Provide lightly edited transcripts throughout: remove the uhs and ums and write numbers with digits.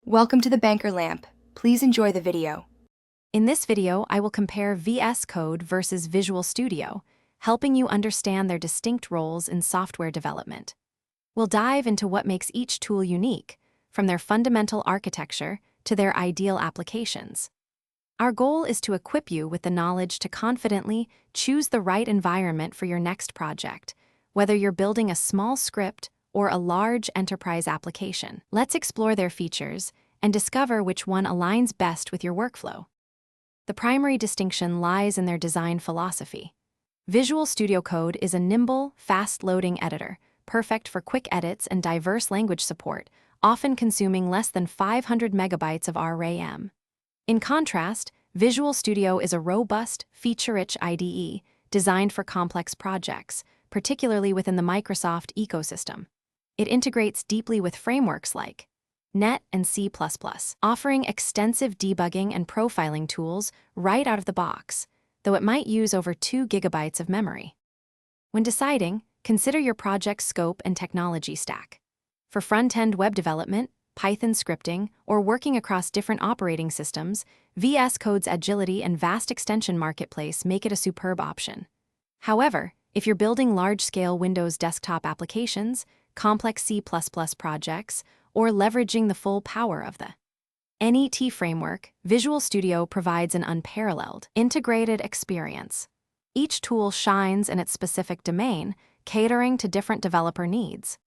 Welcome to the Banker Lamp. Please enjoy the video. In this video, I will compare VS Code versus Visual Studio, helping you understand their distinct roles in software development. We'll dive into what makes each tool unique, from their fundamental architecture to their ideal applications. Our goal is to equip you with the knowledge to confidently choose the right environment for your next project, whether you're building a small script or a large enterprise application. Let's explore their features and discover which one aligns best with your workflow. The primary distinction lies in their design philosophy. Visual Studio Code is a nimble, fast-loading editor, perfect for quick edits and diverse language support, often consuming less than 500 megabytes of RAM. In contrast, Visual Studio is a robust, feature-rich IDE designed for complex projects, particularly within the Microsoft ecosystem. It integrates deeply with frameworks like .NET and C++, offering extensive debugging and profiling tools right out of the box, though it might use over 2 gigabytes of memory. When deciding, consider your project's scope and technology stack. For front-end web development, Python scripting, or working across different operating systems, VS Code's agility and vast extension marketplace make it a superb option. However, if you're building large-scale Windows desktop applications, complex C++ projects, or leveraging the full power of the NET framework, Visual Studio provides an unparalleled, integrated experience. Each tool shines in its specific domain, catering to different developer needs.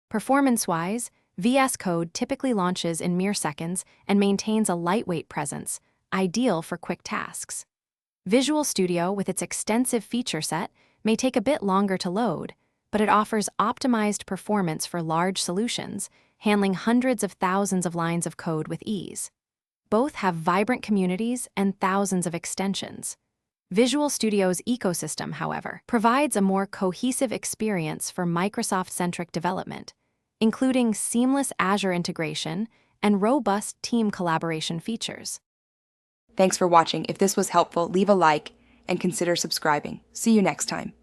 Performance-wise, VS Code typically launches in mere seconds and maintains a lightweight presence, ideal for quick tasks. Visual Studio, with its extensive feature set, may take a bit longer to load, but it offers optimized performance for large solutions, handling hundreds of thousands of lines of code with ease. Both have vibrant communities and thousands of extensions. Visual Studio's ecosystem, however, provides a more cohesive experience for Microsoft-centric development, including seamless Azure integration and robust team collaboration features. Thanks for watching. If this was helpful, leave a like and consider subscribing. See you next time.